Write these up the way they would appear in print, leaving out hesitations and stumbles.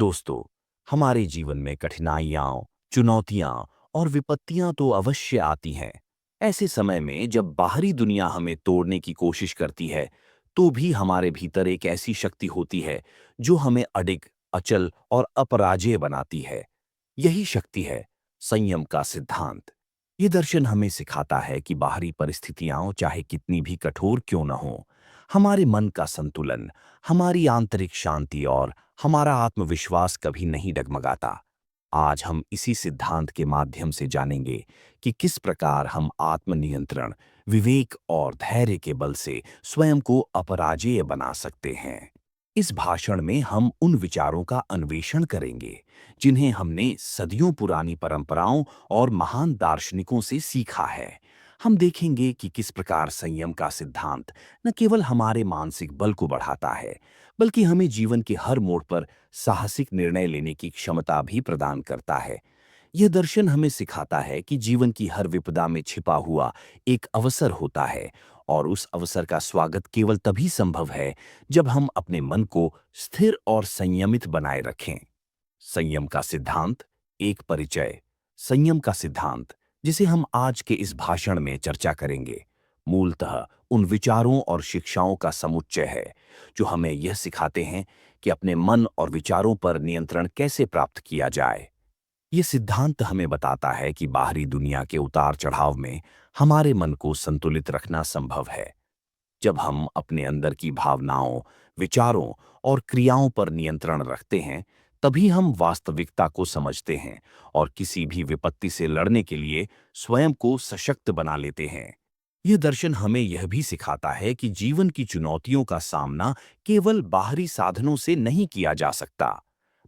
दोस्तों, हमारे जीवन में कठिनाइयाँ, चुनौतियाँ और विपत्तियाँ तो अवश्य आती हैं। ऐसे समय में जब बाहरी दुनिया हमें तोड़ने की कोशिश करती है, तो भी हमारे भीतर एक ऐसी शक्ति होती है, जो हमें अडिग, अचल और अपराजेय बनाती है। यही शक्ति है संयम का सिद्धांत। ये दर्शन हमें सिखाता है कि बाहरी परिस्थितियाँ चाहे कितनी भी कठोर क्यों न हों, हमारे मन का संतुलन, हमारी आंतरिक शांति और हमारा आत्मविश्वास कभी नहीं डगमगाता। आज हम इसी सिद्धांत के माध्यम से जानेंगे कि किस प्रकार हम आत्मनियंत्रण, विवेक और धैर्य के बल से स्वयं को अपराजेय बना सकते हैं। इस भाषण में हम उन विचारों का अन्वेषण करेंगे जिन्हें हमने सदियों पुरानी परंपराओं और महान दार्शनिकों से सीखा है। हम देखेंगे कि किस प्रकार संयम का सिद्धांत न केवल हमारे मानसिक बल को बढ़ाता है, बल्कि हमें जीवन के हर मोड़ पर साहसिक निर्णय लेने की क्षमता भी प्रदान करता है। यह दर्शन हमें सिखाता है कि जीवन की हर विपदा में छिपा हुआ एक अवसर होता है, और उस अवसर का स्वागत केवल तभी संभव है जब हम अपने मन को स्थिर और संयमित बनाए रखें। संयम का सिद्धांत, एक परिचय। संयम का सिद्धांत, जिसे हम आज के इस भाषण में चर्चा करेंगे, मूलतः उन विचारों और शिक्षाओं का समुच्चय है जो हमें यह सिखाते हैं कि अपने मन और विचारों पर नियंत्रण कैसे प्राप्त किया जाए। ये सिद्धांत हमें बताता है कि बाहरी दुनिया के उतार चढ़ाव में हमारे मन को संतुलित रखना संभव है। जब हम अपने अंदर की भावनाओं, विचारों और क्रियाओं पर नियंत्रण रखते हैं, तभी हम वास्तविकता को समझते हैं और किसी भी विपत्ति से लड़ने के लिए स्वयं को सशक्त बना लेते हैं। यह दर्शन हमें यह भी सिखाता है कि जीवन की चुनौतियों का सामना केवल बाहरी साधनों से नहीं किया जा सकता,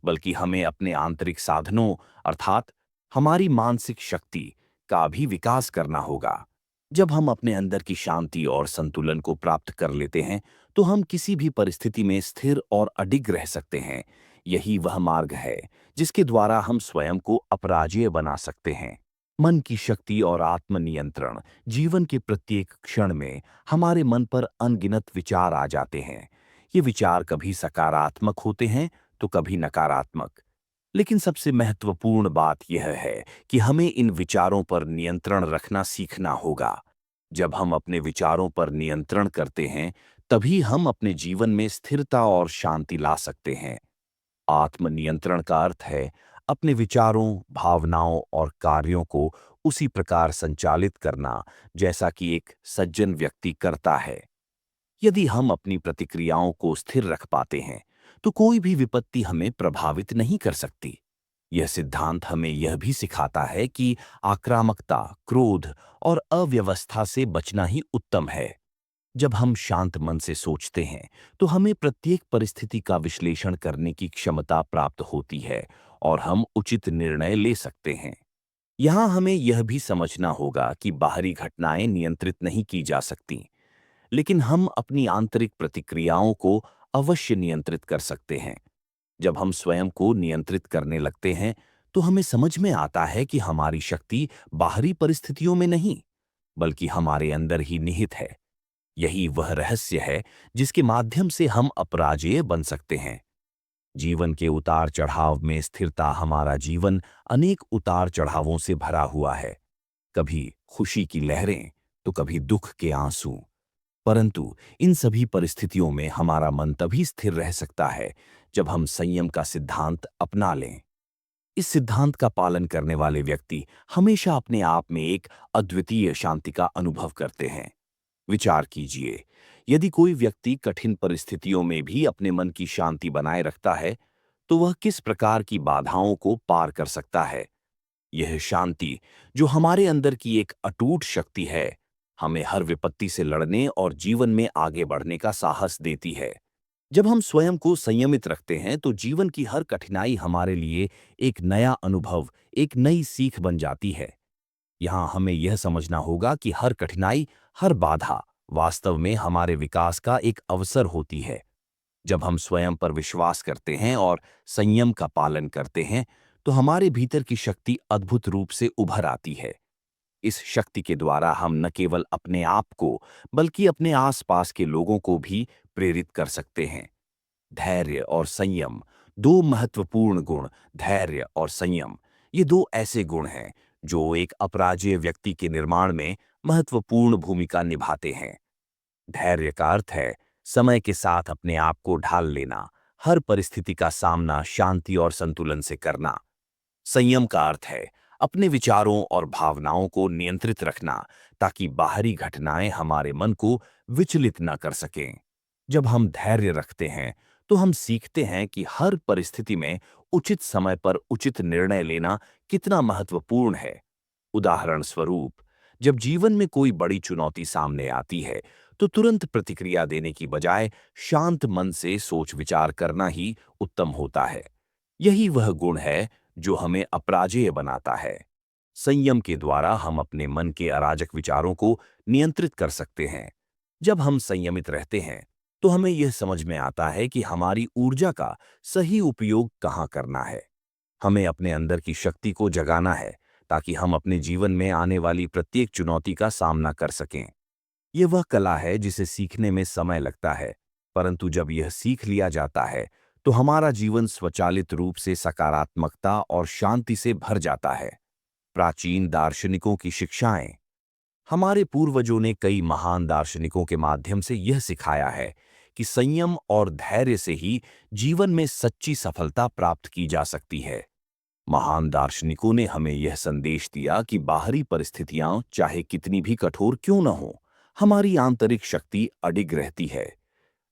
बल्कि हमें अपने आंतरिक साधनों अर्थात हमारी मानसिक शक्ति का भी विकास करना होगा। जब हम अपने अंदर की शांति और संतुलन को प्राप्त कर लेते हैं, तो हम किसी भी परिस्थिति में स्थिर और अडिग रह सकते हैं। यही वह मार्ग है जिसके द्वारा हम स्वयं को अपराजेय बना सकते हैं। मन की शक्ति और आत्मनियंत्रण जीवन के प्रत्येक क्षण में हमारे मन पर अनगिनत विचार आ जाते हैं। ये विचार कभी सकारात्मक होते हैं तो कभी नकारात्मक। लेकिन सबसे महत्वपूर्ण बात यह है कि हमें इन विचारों पर नियंत्रण रखना सीखना होगा। जब हम अपने विचारों पर नियंत्रण करते हैं, तभी हम अपने जीवन में स्थिरता और शांति ला सकते हैं। आत्मनियंत्रण का अर्थ है अपने विचारों, भावनाओं और कार्यों को उसी प्रकार संचालित करना जैसा कि एक सज्जन व्यक्ति करता है। यदि हम अपनी प्रतिक्रियाओं को स्थिर रख पाते हैं, तो कोई भी विपत्ति हमें प्रभावित नहीं कर सकती। यह सिद्धांत हमें यह भी सिखाता है कि आक्रामकता, क्रोध और अव्यवस्था से बचना ही उत्तम है। जब हम शांत मन से सोचते हैं, तो हमें प्रत्येक परिस्थिति का विश्लेषण करने की क्षमता प्राप्त होती है और हम उचित निर्णय ले सकते हैं। यहाँ हमें यह भी समझना होगा कि बाहरी घटनाएं नियंत्रित नहीं की जा सकती, लेकिन हम अपनी आंतरिक प्रतिक्रियाओं को अवश्य नियंत्रित कर सकते हैं। जब हम स्वयं को नियंत्रित करने लगते हैं, तो हमें समझ में आता है कि हमारी शक्ति बाहरी परिस्थितियों में नहीं, बल्कि हमारे अंदर ही निहित है। यही वह रहस्य है जिसके माध्यम से हम अपराजेय बन सकते हैं। जीवन के उतार चढ़ाव में स्थिरता। हमारा जीवन अनेक उतार चढ़ावों से भरा हुआ है, कभी खुशी की लहरें तो कभी दुख के आंसू। परंतु इन सभी परिस्थितियों में हमारा मन तभी स्थिर रह सकता है जब हम संयम का सिद्धांत अपना लें। इस सिद्धांत का पालन करने वाले व्यक्ति हमेशा अपने आप में एक अद्वितीय शांति का अनुभव करते हैं। विचार कीजिए, यदि कोई व्यक्ति कठिन परिस्थितियों में भी अपने मन की शांति बनाए रखता है, तो वह किस प्रकार की बाधाओं को पार कर सकता है। यह शांति, जो हमारे अंदर की एक अटूट शक्ति है, हमें हर विपत्ति से लड़ने और जीवन में आगे बढ़ने का साहस देती है। जब हम स्वयं को संयमित रखते हैं, तो जीवन की हर कठिनाई हमारे लिए एक नया अनुभव, एक नई सीख बन जाती है। यहाँ हमें यह समझना होगा कि हर कठिनाई, हर बाधा वास्तव में हमारे विकास का एक अवसर होती है। जब हम स्वयं पर विश्वास करते हैं और संयम का पालन करते हैं, तो हमारे भीतर की शक्ति अद्भुत रूप से उभर आती है। इस शक्ति के द्वारा हम न केवल अपने आप को, बल्कि अपने आसपास के लोगों को भी प्रेरित कर सकते हैं। धैर्य और संयम दो महत्वपूर्ण गुण, धैर्य और संयम, ये दो ऐसे गुण हैं जो एक अपराजेय व्यक्ति के निर्माण में महत्वपूर्ण भूमिका निभाते हैं। धैर्य का अर्थ है समय के साथ अपने आप को ढाल लेना, हर परिस्थिति का सामना शांति और संतुलन से करना। संयम का अर्थ है अपने विचारों और भावनाओं को नियंत्रित रखना, ताकि बाहरी घटनाएं हमारे मन को विचलित न कर सकें। जब हम धैर्य रखते हैं तो हम सीखते हैं कि हर परिस्थिति में उचित समय पर उचित निर्णय लेना कितना महत्वपूर्ण है। उदाहरण स्वरूप, जब जीवन में कोई बड़ी चुनौती सामने आती है तो तुरंत प्रतिक्रिया देने की बजाय शांत मन से सोच विचार करना ही उत्तम होता है। यही वह गुण है जो हमें अपराजेय बनाता है। संयम के द्वारा हम अपने मन के अराजक विचारों को नियंत्रित कर सकते हैं। जब हम संयमित रहते हैं तो हमें यह समझ में आता है कि हमारी ऊर्जा का सही उपयोग कहाँ करना है। हमें अपने अंदर की शक्ति को जगाना है, ताकि हम अपने जीवन में आने वाली प्रत्येक चुनौती का सामना कर सकें। ये वह कला है जिसे सीखने में समय लगता है, परंतु जब यह सीख लिया जाता है तो हमारा जीवन स्वचालित रूप से सकारात्मकता और शांति से भर जाता है। प्राचीन दार्शनिकों की शिक्षाएं। हमारे पूर्वजों ने कई महान दार्शनिकों के माध्यम से यह सिखाया है कि संयम और धैर्य से ही जीवन में सच्ची सफलता प्राप्त की जा सकती है। महान दार्शनिकों ने हमें यह संदेश दिया कि बाहरी परिस्थितियां चाहे कितनी भी कठोर क्यों न हो, हमारी आंतरिक शक्ति अडिग रहती है।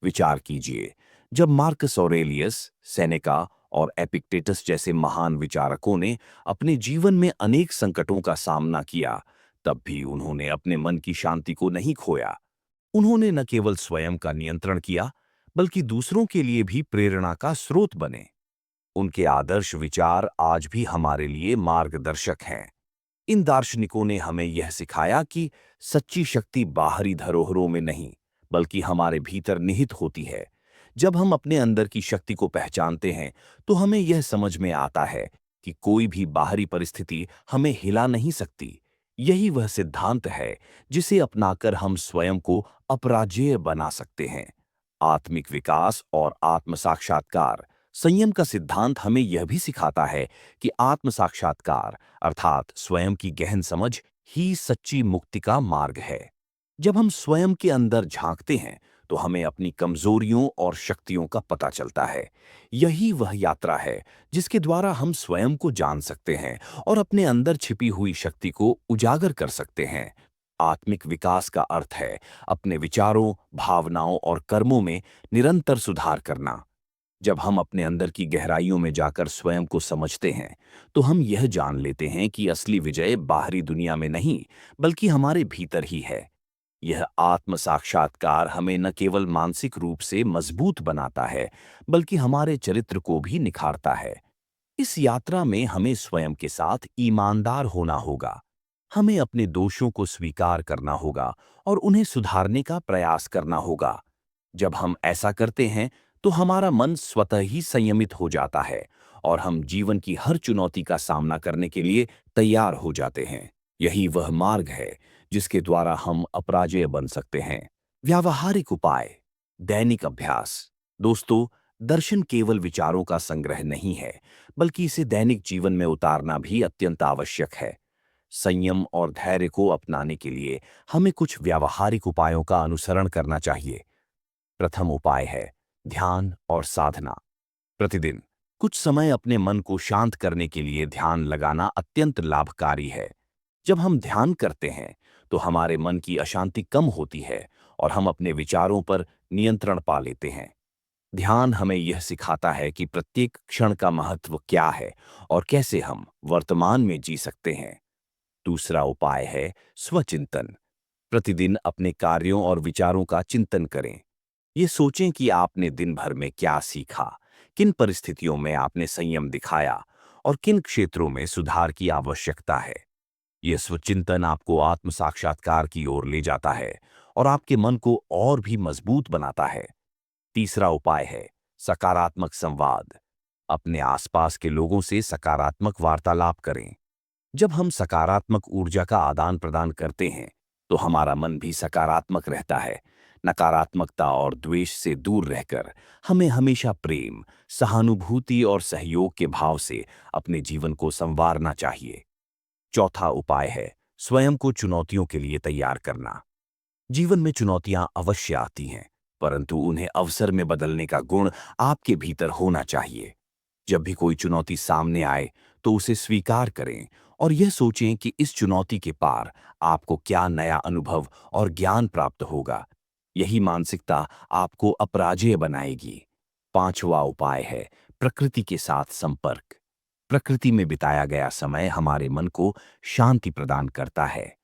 विचार कीजिए, जब मार्कस ऑरेलियस, सेनेका और एपिक्टेटस जैसे महान विचारकों ने अपने जीवन में अनेक संकटों का सामना किया, तब भी उन्होंने अपने मन की शांति को नहीं खोया। उन्होंने न केवल स्वयं का नियंत्रण किया, बल्कि दूसरों के लिए भी प्रेरणा का स्रोत बने। उनके आदर्श विचार आज भी हमारे लिए मार्गदर्शक हैं। इन दार्शनिकों ने हमें यह सिखाया कि सच्ची शक्ति बाहरी धरोहरों में नहीं, बल्कि हमारे भीतर निहित होती है। जब हम अपने अंदर की शक्ति को पहचानते हैं तो हमें यह समझ में आता है कि कोई भी बाहरी परिस्थिति हमें हिला नहीं सकती। यही वह सिद्धांत है जिसे अपनाकर हम स्वयं को अपराजेय बना सकते हैं। आत्मिक विकास और आत्म साक्षात्कार। संयम का सिद्धांत हमें यह भी सिखाता है कि आत्म साक्षात्कार अर्थात स्वयं की गहन समझ ही सच्ची मुक्ति का मार्ग है। जब हम स्वयं के अंदर झांकते हैं तो हमें अपनी कमजोरियों और शक्तियों का पता चलता है। यही वह यात्रा है जिसके द्वारा हम स्वयं को जान सकते हैं और अपने अंदर छिपी हुई शक्ति को उजागर कर सकते हैं। आत्मिक विकास का अर्थ है अपने विचारों, भावनाओं और कर्मों में निरंतर सुधार करना। जब हम अपने अंदर की गहराइयों में जाकर स्वयं को समझते हैं तो हम यह जान लेते हैं कि असली विजय बाहरी दुनिया में नहीं, बल्कि हमारे भीतर ही है। यह आत्म साक्षात्कार हमें न केवल मानसिक रूप से मजबूत बनाता है, बल्कि हमारे चरित्र को भी निखारता है। इस यात्रा में हमें स्वयं के साथ ईमानदार होना होगा। हमें अपने दोषों को स्वीकार करना होगा और उन्हें सुधारने का प्रयास करना होगा। जब हम ऐसा करते हैं तो हमारा मन स्वतः ही संयमित हो जाता है और हम जीवन की हर चुनौती का सामना करने के लिए तैयार हो जाते हैं। यही वह मार्ग है जिसके द्वारा हम अपराजेय बन सकते हैं। व्यावहारिक उपाय। दैनिक अभ्यास। दोस्तों, दर्शन केवल विचारों का संग्रह नहीं है, बल्कि इसे दैनिक जीवन में उतारना भी अत्यंत आवश्यक है। संयम और धैर्य को अपनाने के लिए हमें कुछ व्यावहारिक उपायों का अनुसरण करना चाहिए। प्रथम उपाय है ध्यान और साधना। प्रतिदिन कुछ समय अपने मन को शांत करने के लिए ध्यान लगाना अत्यंत लाभकारी है। जब हम ध्यान करते हैं तो हमारे मन की अशांति कम होती है और हम अपने विचारों पर नियंत्रण पा लेते हैं। ध्यान हमें यह सिखाता है कि प्रत्येक क्षण का महत्व क्या है और कैसे हम वर्तमान में जी सकते हैं। दूसरा उपाय है स्वचिंतन। प्रतिदिन अपने कार्यों और विचारों का चिंतन करें। ये सोचें कि आपने दिन भर में क्या सीखा, किन परिस्थितियों में आपने संयम दिखाया और किन क्षेत्रों में सुधार की आवश्यकता है। यह स्वचिंतन आपको आत्म साक्षात्कार की ओर ले जाता है और आपके मन को और भी मजबूत बनाता है। तीसरा उपाय है सकारात्मक संवाद। अपने आसपास के लोगों से सकारात्मक वार्तालाप करें। जब हम सकारात्मक ऊर्जा का आदान प्रदान करते हैं तो हमारा मन भी सकारात्मक रहता है। नकारात्मकता और द्वेष से दूर रहकर हमें हमेशा प्रेम, सहानुभूति और सहयोग के भाव से अपने जीवन को संवारना चाहिए। चौथा उपाय है स्वयं को चुनौतियों के लिए तैयार करना। जीवन में चुनौतियां अवश्य आती हैं, परंतु उन्हें अवसर में बदलने का गुण आपके भीतर होना चाहिए। जब भी कोई चुनौती सामने आए, तो उसे स्वीकार करें और यह सोचें कि इस चुनौती के पार आपको क्या नया अनुभव और ज्ञान प्राप्त होगा। यही मानसिकता आपको अपराजेय बनाएगी। पांचवा उपाय है प्रकृति के साथ संपर्क। प्रकृति में बिताया गया समय हमारे मन को शांति प्रदान करता है।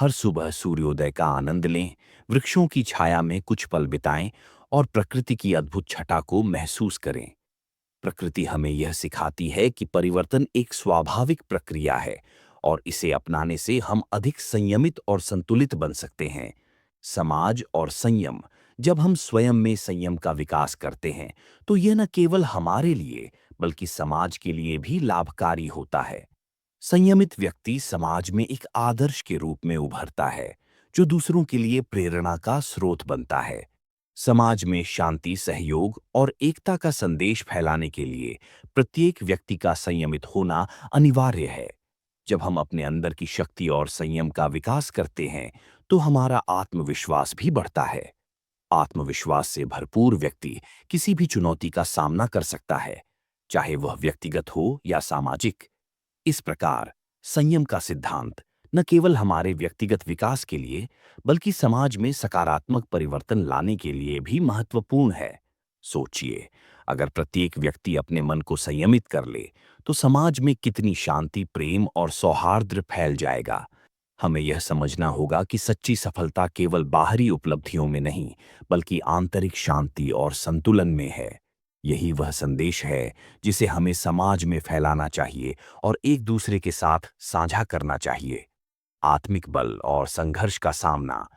हर सुबह सूर्योदय का आनंद लें, वृक्षों की छाया में कुछ पल बिताएं और प्रकृति की अद्भुत छटा को महसूस करें। प्रकृति हमें यह सिखाती है कि परिवर्तन एक स्वाभाविक प्रक्रिया है और इसे अपनाने से हम अधिक संयमित और संतुलित बन सकते हैं। समाज और संयम। जब हम स्वयं में संयम का विकास करते हैं, तो यह न केवल हमारे लिए बल्कि समाज के लिए भी लाभकारी होता है। संयमित व्यक्ति समाज में एक आदर्श के रूप में उभरता है, जो दूसरों के लिए प्रेरणा का स्रोत बनता है। समाज में शांति, सहयोग और एकता का संदेश फैलाने के लिए प्रत्येक व्यक्ति का संयमित होना अनिवार्य है। जब हम अपने अंदर की शक्ति और संयम का विकास करते हैं, तो हमारा आत्मविश्वास भी बढ़ता है। आत्मविश्वास से भरपूर व्यक्ति किसी भी चुनौती का सामना कर सकता है, चाहे वह व्यक्तिगत हो या सामाजिक। इस प्रकार संयम का सिद्धांत न केवल हमारे व्यक्तिगत विकास के लिए बल्कि समाज में सकारात्मक परिवर्तन लाने के लिए भी महत्वपूर्ण है। सोचिए, अगर प्रत्येक व्यक्ति अपने मन को संयमित कर ले, तो समाज में कितनी शांति, प्रेम और सौहार्द फैल जाएगा। हमें यह समझना होगा कि सच्ची सफलता केवल बाहरी उपलब्धियों में नहीं, बल्कि आंतरिक शांति और संतुलन में है। यही वह संदेश है जिसे हमें समाज में फैलाना चाहिए और एक दूसरे के साथ साझा करना चाहिए। आत्मिक बल और संघर्ष का सामना।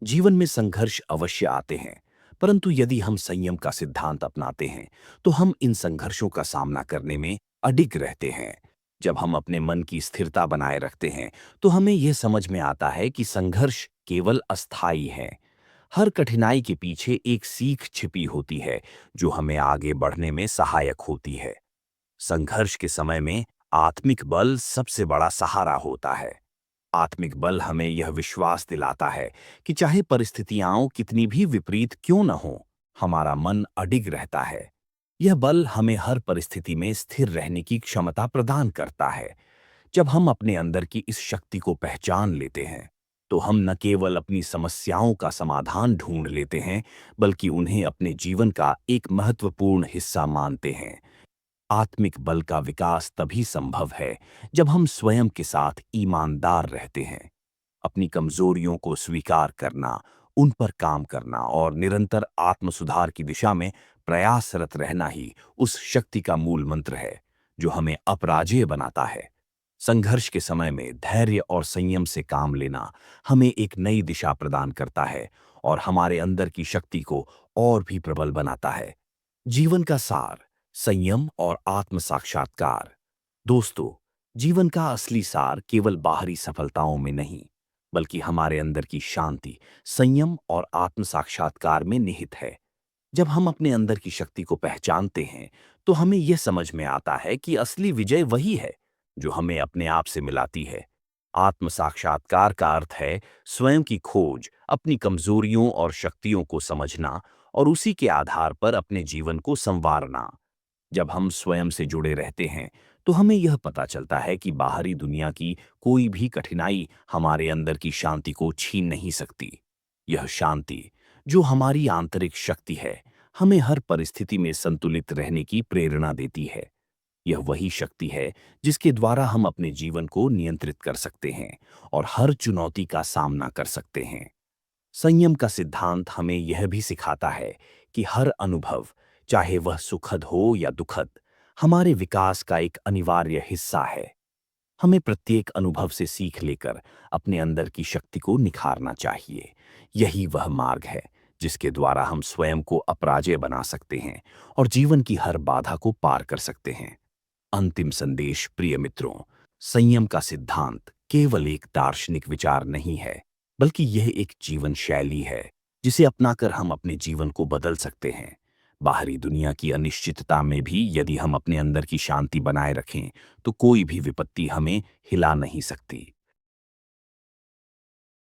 जीवन में संघर्ष अवश्य आते हैं, परंतु यदि हम संयम का सिद्धांत अपनाते हैं, तो हम इन संघर्षों का सामना करने में अडिग रहते हैं। जब हम अपने मन की स्थिरता बनाए रखते हैं, तो हमें यह समझ में आता है कि संघर्ष केवल अस्थायी है। हर कठिनाई के पीछे एक सीख छिपी होती है, जो हमें आगे बढ़ने में सहायक होती है। संघर्ष के समय में आत्मिक बल सबसे बड़ा सहारा होता है। आत्मिक बल हमें यह विश्वास दिलाता है कि चाहे परिस्थितियां कितनी भी विपरीत क्यों न हो, हमारा मन अडिग रहता है। यह बल हमें हर परिस्थिति में स्थिर रहने की क्षमता प्रदान करता है। जब हम अपने अंदर की इस शक्ति को पहचान लेते हैं, तो हम न केवल अपनी समस्याओं का समाधान ढूंढ लेते हैं, बल्कि उन्हें अपने जीवन का एक महत्वपूर्ण हिस्सा मानते हैं। आत्मिक बल का विकास तभी संभव है जब हम स्वयं के साथ ईमानदार रहते हैं। अपनी कमजोरियों को स्वीकार करना, उन पर काम करना और निरंतर आत्म सुधार की दिशा में प्रयासरत रहना ही उस शक्ति का मूल मंत्र है, जो हमें अपराजेय बनाता है। संघर्ष के समय में धैर्य और संयम से काम लेना हमें एक नई दिशा प्रदान करता है और हमारे अंदर की शक्ति को और भी प्रबल बनाता है। जीवन का सार, संयम और आत्म साक्षात्कार। दोस्तों, जीवन का असली सार केवल बाहरी सफलताओं में नहीं, बल्कि हमारे अंदर की शांति, संयम और आत्म साक्षात्कार में निहित है। जब हम अपने अंदर की शक्ति को पहचानते हैं, तो हमें यह समझ में आता है कि असली विजय वही है जो हमें अपने आप से मिलाती है। आत्म साक्षात्कार का अर्थ है स्वयं की खोज, अपनी कमजोरियों और शक्तियों को समझना और उसी के आधार पर अपने जीवन को संवारना। जब हम स्वयं से जुड़े रहते हैं, तो हमें यह पता चलता है कि बाहरी दुनिया की कोई भी कठिनाई हमारे अंदर की शांति को छीन नहीं सकती। यह शांति, जो हमारी आंतरिक शक्ति है, हमें हर परिस्थिति में संतुलित रहने की प्रेरणा देती है। यह वही शक्ति है जिसके द्वारा हम अपने जीवन को नियंत्रित कर सकते हैं और हर चुनौती का सामना कर सकते हैं। संयम का सिद्धांत हमें यह भी सिखाता है कि हर अनुभव, चाहे वह सुखद हो या दुखद, हमारे विकास का एक अनिवार्य हिस्सा है। हमें प्रत्येक अनुभव से सीख लेकर अपने अंदर की शक्ति को निखारना चाहिए। यही वह मार्ग है जिसके द्वारा हम स्वयं को अपराजेय बना सकते हैं और जीवन की हर बाधा को पार कर सकते हैं। अंतिम संदेश प्रिय मित्रों, संयम का सिद्धांत केवल एक दार्शनिक विचार नहीं है, बल्कि यह एक जीवन शैली है जिसे अपनाकर हम अपने जीवन को बदल सकते हैं। बाहरी दुनिया की अनिश्चितता में भी यदि हम अपने अंदर की शांति बनाए रखें, तो कोई भी विपत्ति हमें हिला नहीं सकती।